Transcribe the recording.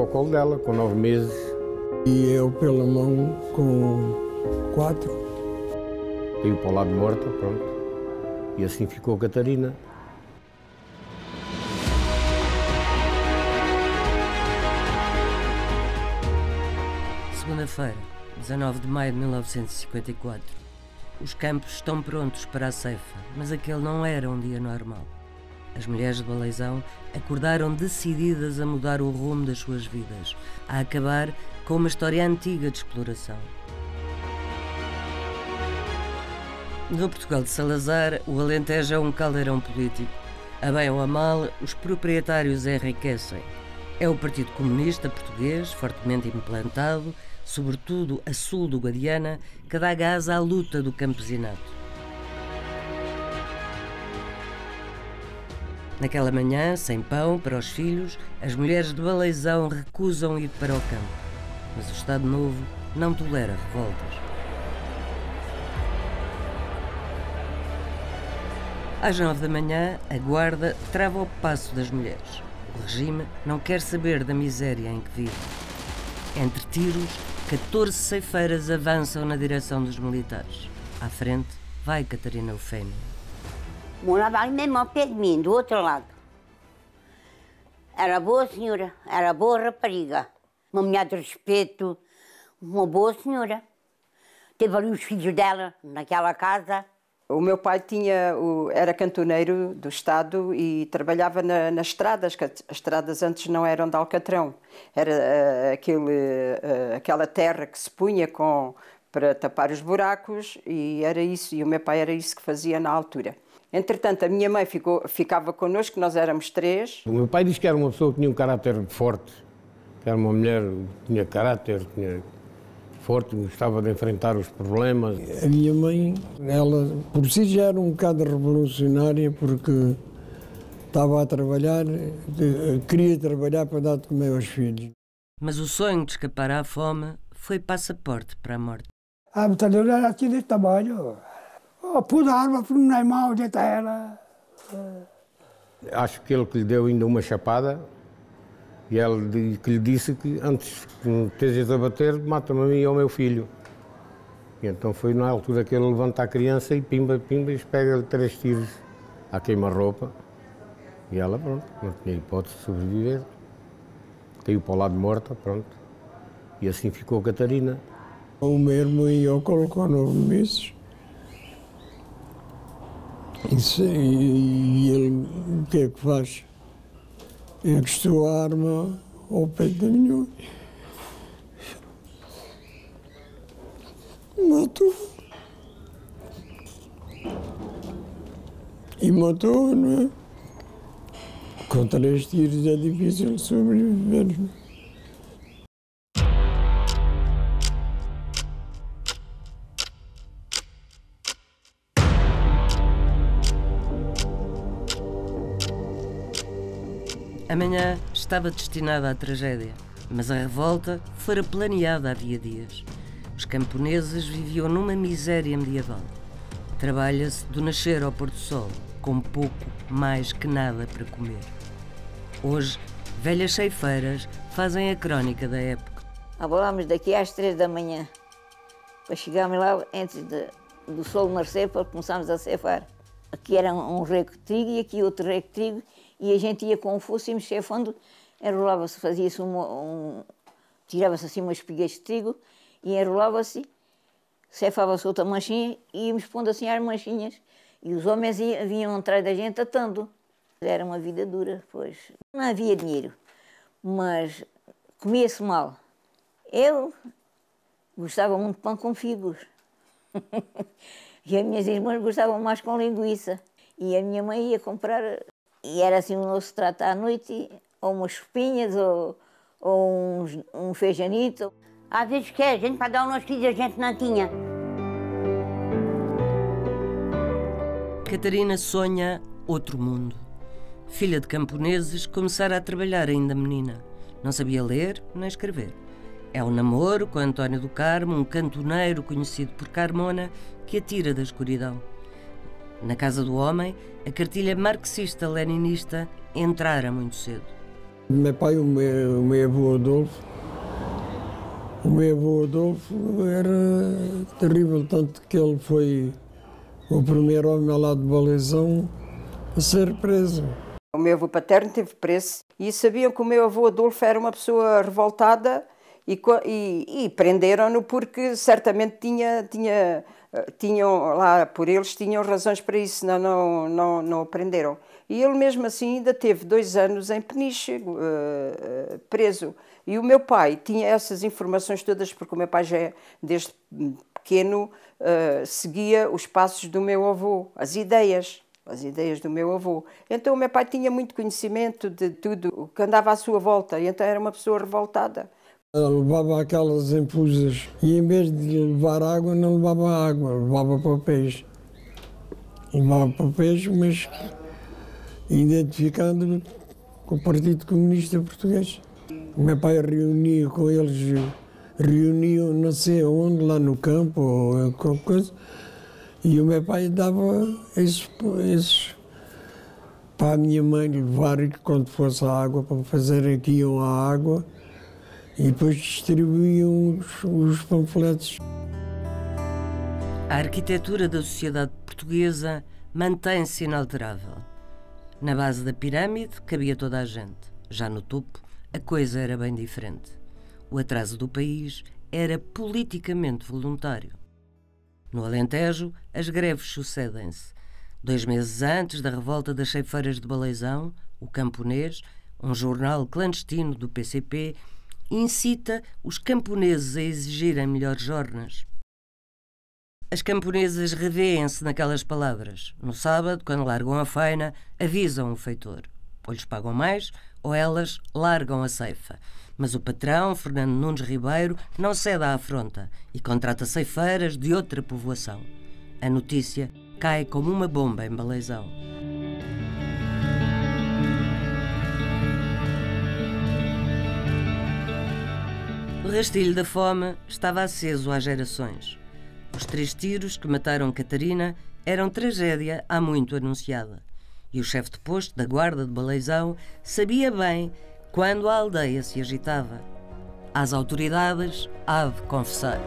ao colo dela, com 9 meses. E eu pela mão com 4. Caiu para o lado morta, pronto. E assim ficou a Catarina. Segunda-feira, 19 de maio de 1954. Os campos estão prontos para a ceifa, mas aquele não era um dia normal. As mulheres de Baleizão acordaram decididas a mudar o rumo das suas vidas, a acabar com uma história antiga de exploração. No Portugal de Salazar, o Alentejo é um caldeirão político. A bem ou a mal, os proprietários enriquecem. É o Partido Comunista Português, fortemente implantado, sobretudo a sul do Guadiana, que dá gás à luta do campesinato. Naquela manhã, sem pão para os filhos, as mulheres de Baleizão recusam ir para o campo. Mas o Estado Novo não tolera revoltas. Às 9 da manhã, a guarda trava o passo das mulheres. O regime não quer saber da miséria em que vive. Entre tiros, 14 ceifeiras avançam na direção dos militares. À frente, vai Catarina Eufémia. Morava ali mesmo ao pé de mim, do outro lado. Era boa senhora, era boa rapariga. Uma mulher de respeito, uma boa senhora. Teve ali os filhos dela, naquela casa. O meu pai era cantoneiro do Estado e trabalhava nas estradas, que as estradas antes não eram de alcatrão. Era aquela terra que se punha para tapar os buracos e era isso. E o meu pai era isso que fazia na altura. Entretanto, a minha mãe ficava connosco, nós éramos 3. O meu pai disse que era uma pessoa que tinha um caráter forte, que era uma mulher que tinha caráter, forte, gostava de enfrentar os problemas. A minha mãe, ela por si já era um bocado revolucionária porque estava a trabalhar, queria trabalhar para dar de comer aos filhos. Mas o sonho de escapar à fome foi passaporte para a morte. A metralhadora era aqui deste tamanho. Pus a arma por um animal de ela. Acho que ele que lhe deu ainda uma chapada e ele que lhe disse que antes que me estejas a bater, mata-me a mim e ao meu filho. E então foi na altura que ele levanta a criança e pimba, e pega-lhe 3 tiros à queima-roupa. E ela, pronto, não tinha hipótese de sobreviver. Caiu para o lado morta, pronto. E assim ficou a Catarina. O meu irmão e eu colocou 9 meses. E ele, o que é que faz? Encostou a arma ao peito da minha mãe. Matou. E matou, não é? Com 3 tiros é difícil sobreviver, não é? Amanhã estava destinada à tragédia, mas a revolta fora planeada havia dias. Os camponeses viviam numa miséria medieval. Trabalha-se do nascer ao pôr do sol, com pouco mais que nada para comer. Hoje, velhas ceifeiras fazem a crónica da época. Abalámos daqui às 3 da manhã, para chegarmos lá antes do sol nascer, para começarmos a ceifar. Aqui era um rego de trigo e aqui outro rego de trigo, e a gente ia com o fosso, íamos ceifando, enrolava-se, fazia-se tirava-se assim umas espigas de trigo e enrolava-se, ceifava-se outra manchinha e íamos pondo assim as manchinhas. E os homens vinham atrás da gente atando. Era uma vida dura, pois. Não havia dinheiro, mas comia-se mal. Eu gostava muito de pão com figos. E as minhas irmãs gostavam mais com linguiça. E a minha mãe ia comprar, e era assim um nosso trato à noite, ou umas sopinhas, ou um feijanito. Às vezes que a gente, para dar umas filhos, a gente não tinha. Catarina sonha outro mundo. Filha de camponeses, começara a trabalhar ainda menina. Não sabia ler nem escrever. É um namoro com António do Carmo, um cantoneiro conhecido por Carmona, que a tira da escuridão. Na casa do homem, a cartilha marxista-leninista entrara muito cedo. O meu pai, o meu avô Adolfo, era terrível, tanto que ele foi o primeiro homem ao lado de Balizão a ser preso. O meu avô paterno teve preso e sabiam que o meu avô Adolfo era uma pessoa revoltada e prenderam-no porque certamente tinham lá, por eles, tinham razões para isso, senão não o prenderam. E ele mesmo assim ainda teve 2 anos em Peniche, preso. E o meu pai tinha essas informações todas, porque o meu pai já, desde pequeno, seguia os passos do meu avô, as ideias do meu avô. Então o meu pai tinha muito conhecimento de tudo o que andava à sua volta, e então era uma pessoa revoltada. Levava aquelas infusas e em vez de levar água, não levava água, levava papéis. Levava papéis, mas identificando com o Partido Comunista Português. O meu pai reunia com eles, reuniam não sei onde, lá no campo ou qualquer coisa, e o meu pai dava esses para a minha mãe levar quando fosse a água, para fazerem que iam à água, e depois distribuíam os panfletos. A arquitetura da sociedade portuguesa mantém-se inalterável. Na base da pirâmide cabia toda a gente. Já no topo, a coisa era bem diferente. O atraso do país era politicamente voluntário. No Alentejo, as greves sucedem-se. 2 meses antes da revolta das ceifeiras de Baleizão, o Camponês, um jornal clandestino do PCP, incita os camponeses a exigirem melhores jornas. As camponesas revêem-se naquelas palavras. No sábado, quando largam a faina, avisam o feitor. Ou lhes pagam mais, ou elas largam a ceifa. Mas o patrão, Fernando Nunes Ribeiro, não cede à afronta e contrata ceifeiras de outra povoação. A notícia cai como uma bomba em Baleizão. O rastilho da fome estava aceso há gerações. Os 3 tiros que mataram Catarina eram tragédia há muito anunciada. E o chefe de posto da guarda de Baleizão sabia bem quando a aldeia se agitava. Às autoridades há de confessar.